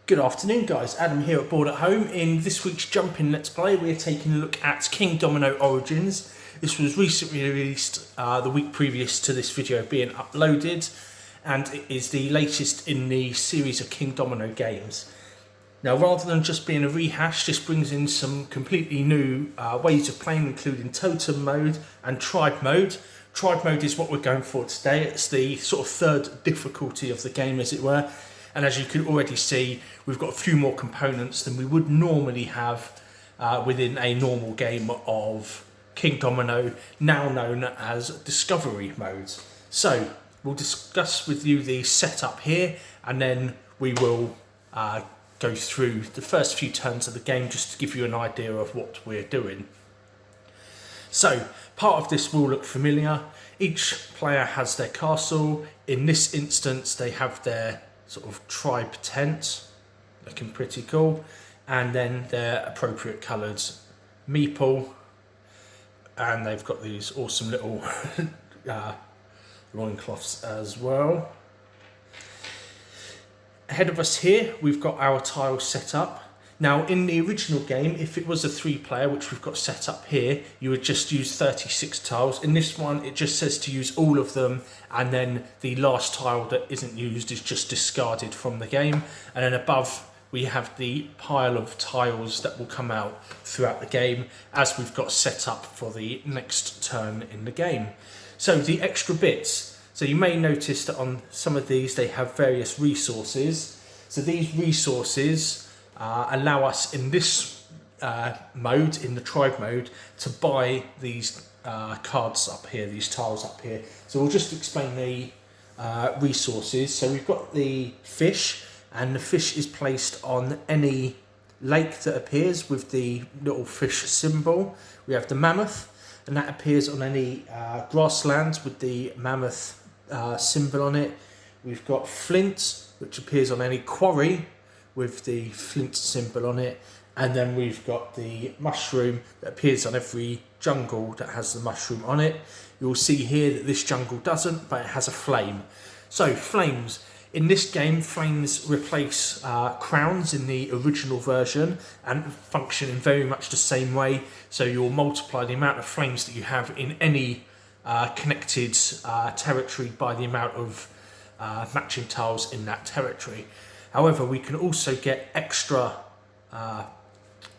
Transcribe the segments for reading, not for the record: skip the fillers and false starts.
Good afternoon guys, Adam here at Board at Home. In this week's Jump In Let's Play we're taking a look at Kingdomino Origins. This was recently released the week previous to this video being uploaded, and it is the latest in the series of Kingdomino games. Now, rather than just being a rehash, this brings in some completely new ways of playing, including totem mode and tribe mode. Tribe mode is what we're going for today. It's the sort of third difficulty of the game, as it were. And as you can already see, we've got a few more components than we would normally have within a normal game of Kingdomino, now known as Discovery Mode. So, we'll discuss with you the setup here, and then we will go through the first few turns of the game just to give you an idea of what we're doing. So, part of this will look familiar. Each player has their castle. In this instance, they have their sort of tribe tent, looking pretty cool, and then their appropriate coloured meeple, and they've got these awesome little loincloths as well. Ahead of us here we've got our tiles set up. Now, in the original game, if it was a 3-player, which we've got set up here, you would just use 36 tiles. In this one, it just says to use all of them, and then the last tile that isn't used is just discarded from the game. And then above, we have the pile of tiles that will come out throughout the game as we've got set up for the next turn in the game. So the extra bits. So you may notice that on some of these, they have various resources. So these resources allow us in this mode, in the tribe mode, to buy these cards up here, these tiles up here. So we'll just explain the resources. So we've got the fish, and the fish is placed on any lake that appears with the little fish symbol. We have the mammoth, and that appears on any grasslands with the mammoth symbol on it. We've got flint, which appears on any quarry with the flint symbol on it, and then we've got the mushroom that appears on every jungle that has the mushroom on it. You'll see here that this jungle doesn't, but it has a flame. So flames. In this game, flames replace crowns in the original version and function in very much the same way. So you'll multiply the amount of flames that you have in any connected territory by the amount of matching tiles in that territory. However, we can also get extra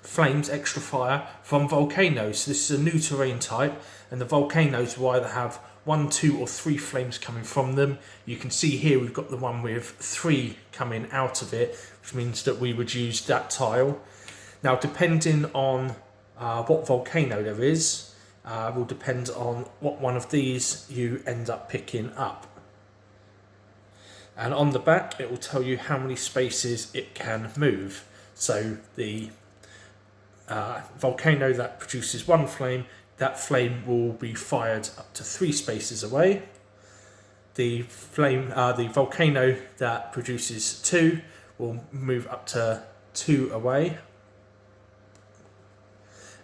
flames, extra fire from volcanoes. So this is a new terrain type, and the volcanoes will either have 1, 2 or 3 flames coming from them. You can see here we've got the one with 3 coming out of it, which means that we would use that tile. Now, depending on what volcano there is, will depend on what one of these you end up picking up. And on the back, it will tell you how many spaces it can move. So the volcano that produces 1 flame, that flame will be fired up to 3 spaces away. The volcano that produces 2 will move up to 2 away.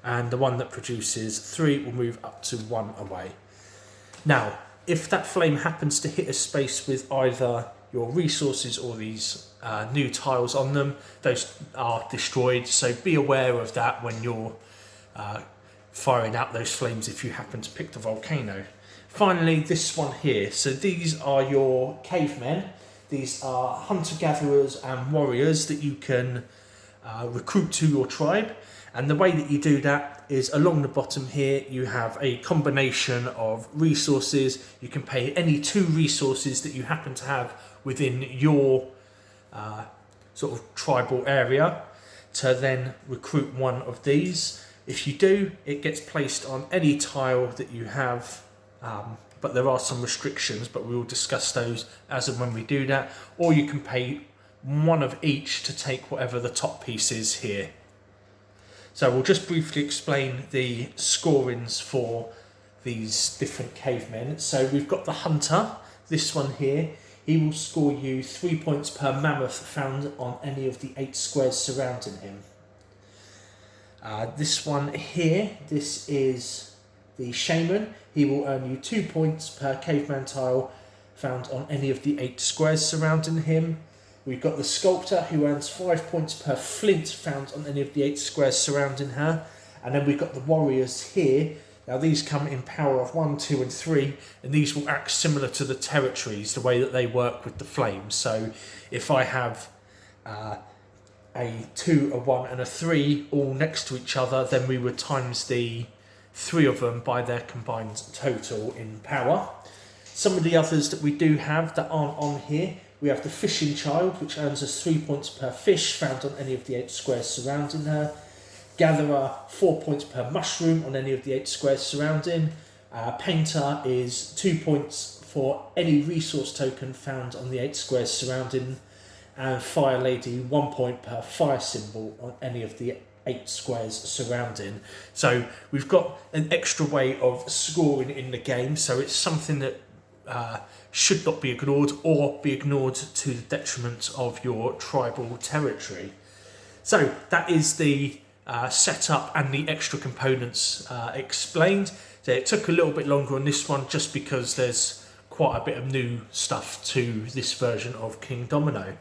And the one that produces 3 will move up to 1 away. Now, if that flame happens to hit a space with either your resources or these new tiles on them, those are destroyed. So be aware of that when you're firing out those flames if you happen to pick the volcano. Finally, this one here. So these are your cavemen. These are hunter-gatherers and warriors that you can recruit to your tribe. And the way that you do that is along the bottom here, you have a combination of resources. You can pay any 2 resources that you happen to have within your sort of tribal area to then recruit one of these. If you do, it gets placed on any tile that you have, but there are some restrictions, but we will discuss those as and when we do that. Or you can pay 1 of each to take whatever the top piece is here. So we'll just briefly explain the scorings for these different cavemen. So we've got the hunter, this one here. He will score you 3 points per mammoth found on any of the 8 squares surrounding him. This one here, this is the shaman. He will earn you 2 points per caveman tile found on any of the 8 squares surrounding him. We've got the sculptor, who earns 5 points per flint found on any of the 8 squares surrounding her. And then we've got the warriors here. Now these come in power of 1, 2 and 3, and these will act similar to the territories, the way that they work with the flames. So if I have a 2, a 1 and a 3 all next to each other, then we would times the 3 of them by their combined total in power. Some of the others that we do have that aren't on here, we have the fishing child, which earns us 3 points per fish found on any of the 8 squares surrounding her. Gatherer, 4 points per mushroom on any of the 8 squares surrounding. Painter is 2 points for any resource token found on the 8 squares surrounding. And Fire Lady, 1 point per fire symbol on any of the 8 squares surrounding. So we've got an extra way of scoring in the game, so it's something that should not be ignored or be ignored to the detriment of your tribal territory. So that is the setup and the extra components explained. So it took a little bit longer on this one just because there's quite a bit of new stuff to this version of Kingdomino.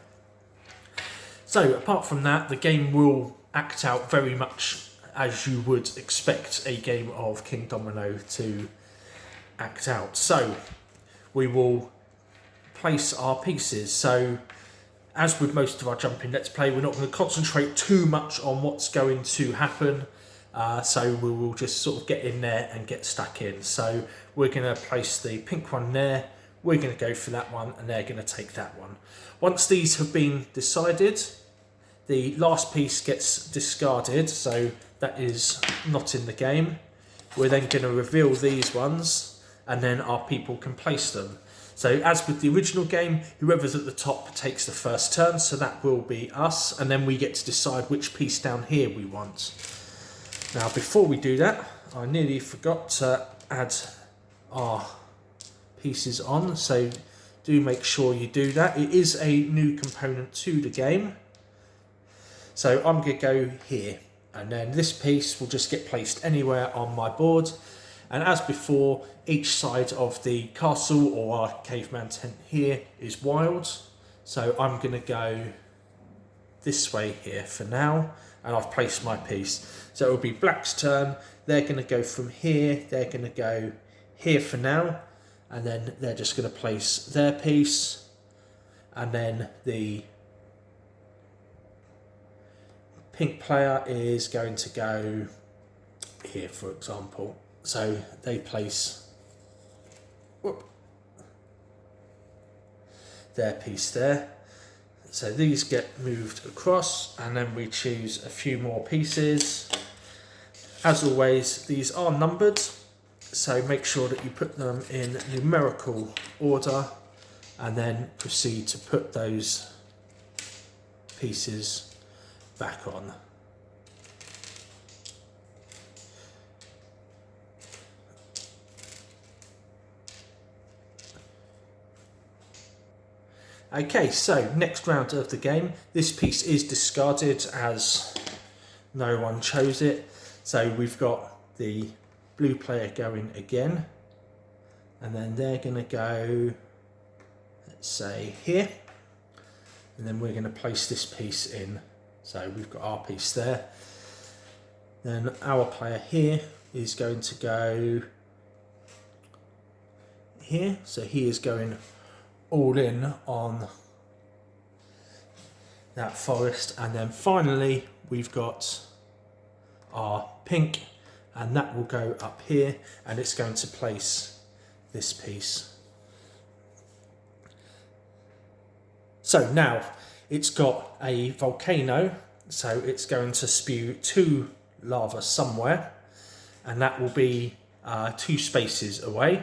So apart from that, the game will act out very much as you would expect a game of Kingdomino to act out. So we will place our pieces. So as with most of our jumping Let's Play, we're not going to concentrate too much on what's going to happen. So we will just sort of get in there and get stuck in. So we're going to place the pink one there. We're going to go for that one, and they're going to take that one. Once these have been decided, the last piece gets discarded, so that is not in the game. We're then going to reveal these ones, and then our people can place them. So as with the original game, whoever's at the top takes the first turn, so that will be us, and then we get to decide which piece down here we want. Now before we do that, I nearly forgot to add our pieces on, so do make sure you do that. It is a new component to the game. So I'm going to go here, and then this piece will just get placed anywhere on my board. And as before, each side of the castle or our caveman tent here is wild. So I'm going to go this way here for now, and I've placed my piece. So it will be black's turn. They're going to go from here. They're going to go here for now, and then they're just going to place their piece, and then the pink player is going to go here, for example. So they place their piece there. So these get moved across, and then we choose a few more pieces. As always, these are numbered, so make sure that you put them in numerical order, and then proceed to put those pieces back on. Okay, so next round of the game, this piece is discarded as no one chose it. So we've got the blue player going again, and then they're going to go, let's say here, and then we're going to place this piece in. So we've got our piece there. Then our player here is going to go here, so he is going all in on that forest. And then finally we've got our pink, and that will go up here, and it's going to place this piece. So now it's got a volcano, so it's going to spew 2 lava somewhere, and that will be 2 spaces away.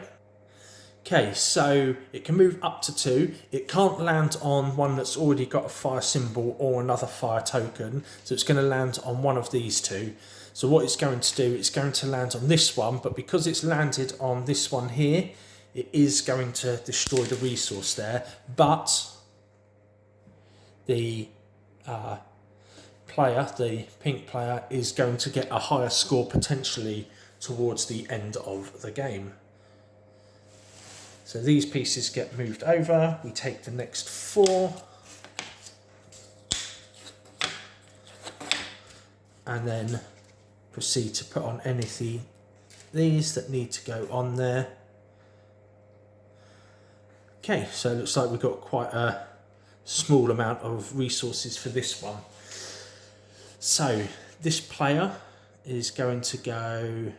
Okay, so it can move up to 2. It can't land on one that's already got a fire symbol or another fire token, so it's going to land on one of these 2. So what it's going to do, it's going to land on this one, but because it's landed on this one here, it is going to destroy the resource there. But the player, the pink player, is going to get a higher score potentially towards the end of the game. So these pieces get moved over. We take the next 4, and then proceed to put on anything these that need to go on there. Okay, so it looks like we've got quite a small amount of resources for this one. So this player is going to go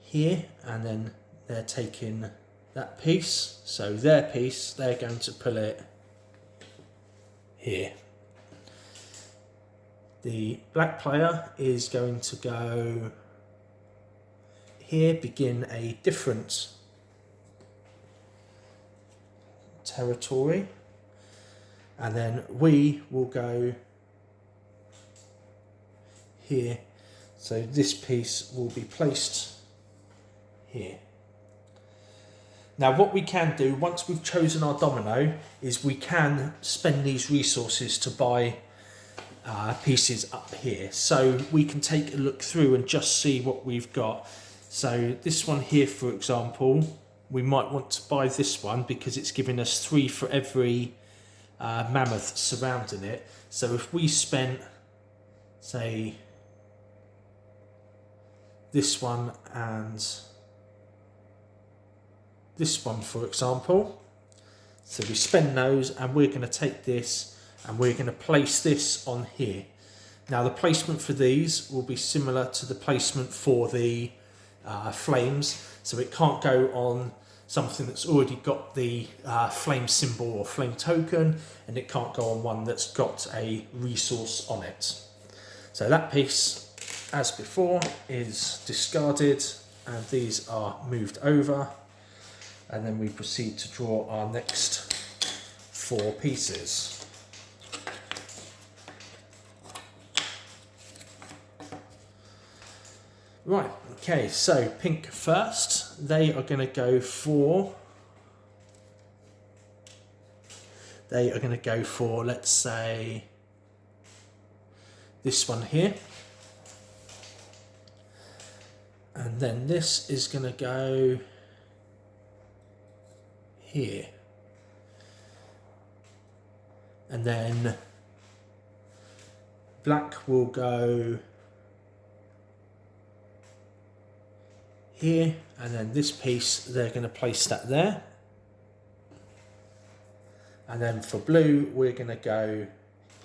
here, and then they're taking that piece. So their piece, they're going to pull it here. The black player is going to go here, begin a different territory, and then we will go here. So this piece will be placed here. Now what we can do once we've chosen our domino is we can spend these resources to buy pieces up here. So we can take a look through and just see what we've got. So this one here, for example, we might want to buy this one because it's giving us 3 for every mammoth surrounding it. So if we spent, say, this one and this one, for example, so we spend those, and we're going to take this and we're going to place this on here. Now the placement for these will be similar to the placement for the flames, so it can't go on something that's already got the flame symbol or flame token, and it can't go on one that's got a resource on it. So that piece, as before, is discarded, and these are moved over, and then we proceed to draw our next 4 pieces. Right, okay, so pink first. They are going to go for, let's say, this one here. And then this is going to go here. And then black will go here, and then this piece, they're going to place that there. And then for blue, we're going to go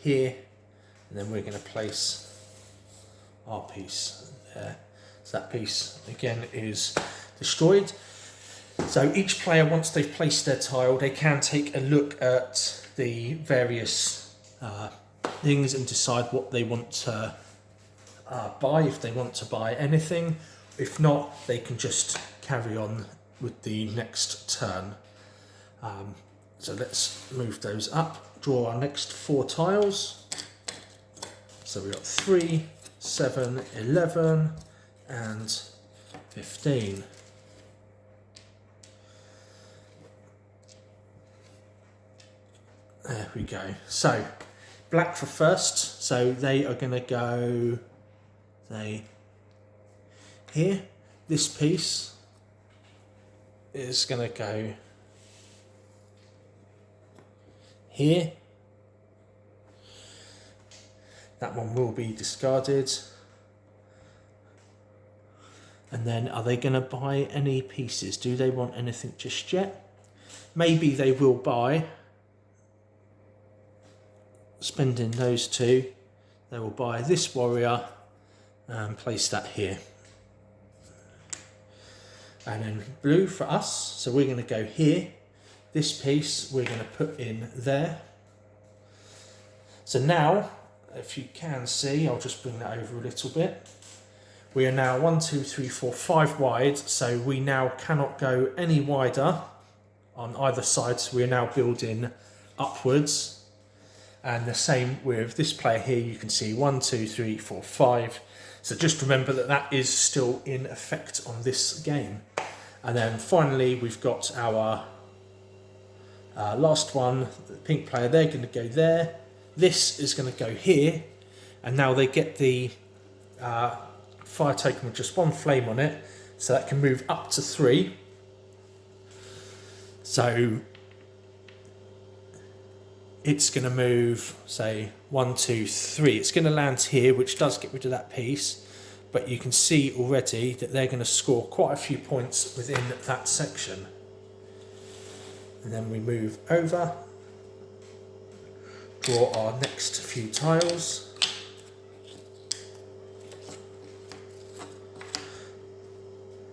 here, and then we're going to place our piece there. So that piece, again, is destroyed. So each player, once they've placed their tile, they can take a look at the various things and decide what they want to buy, if they want to buy anything. If not, they can just carry on with the next turn. So let's move those up, draw our next 4 tiles. So we've got 3, 7, 11 and 15. There we go. So black for first, so they are going to go here. This piece is going to go here. That one will be discarded. And then are they going to buy any pieces? Do they want anything just yet? Maybe they will buy. Spending those 2, they will buy this warrior and place that here. And then blue for us, so we're going to go here. This piece we're going to put in there. So now, if you can see, I'll just bring that over a little bit. We are now 1, 2, 3, 4, 5 wide, so we now cannot go any wider on either side, so we are now building upwards. And the same with this player here, you can see 1, 2, 3, 4, 5. So just remember that that is still in effect on this game. And then finally we've got our last one, the pink player, they're going to go there. This is going to go here. And now they get the fire token with just 1 flame on it. So that can move up to 3. So it's going to move, say, 1, 2, 3. It's going to land here, which does get rid of that piece. But you can see already that they're going to score quite a few points within that section. And then we move over, draw our next few tiles.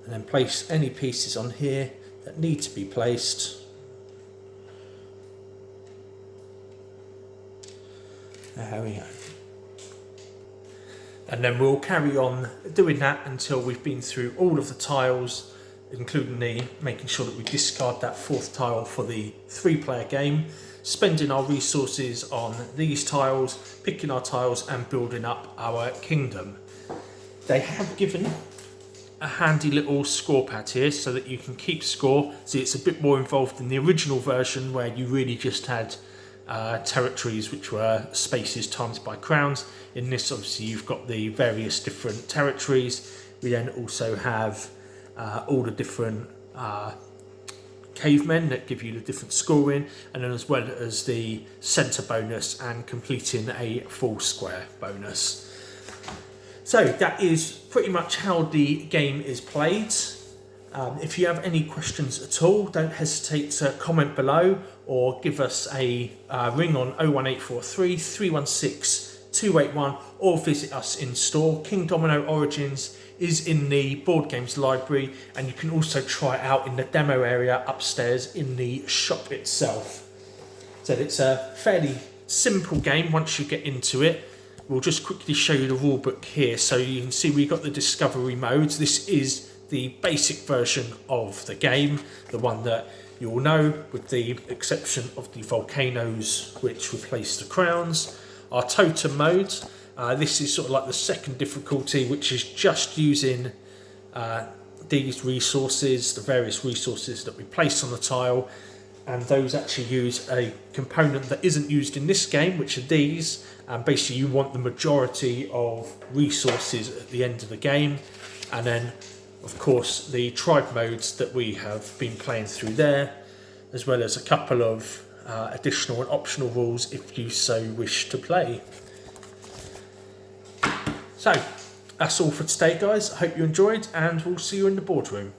And then place any pieces on here that need to be placed. There we go. And then we'll carry on doing that until we've been through all of the tiles, including making sure that we discard that 4th tile for the 3-player game, spending our resources on these tiles, picking our tiles and building up our kingdom. They have given a handy little score pad here so that you can keep score. See, it's a bit more involved than the original version where you really just had territories which were spaces times by crowns. In this, obviously, you've got the various different territories. We then also have all the different cavemen that give you the different scoring, and then as well as the centre bonus and completing a full square bonus. So that is pretty much how the game is played. If you have any questions at all, don't hesitate to comment below or give us a ring on 01843 316 281 or visit us in store. Kingdomino Origins is in the board games library, and you can also try it out in the demo area upstairs in the shop itself. So it's a fairly simple game once you get into it. We'll just quickly show you the rulebook here. So you can see we've got the discovery modes. This is the basic version of the game, the one that you all know, with the exception of the volcanoes which replace the crowns. Our totem modes, this is sort of like the second difficulty, which is just using these resources, the various resources that we place on the tile, and those actually use a component that isn't used in this game, which are these. Basically you want the majority of resources at the end of the game, and then of course the tribe modes that we have been playing through there, as well as a couple of additional and optional rules if you so wish to play. So that's all for today, guys. I hope you enjoyed, and we'll see you in the boardroom.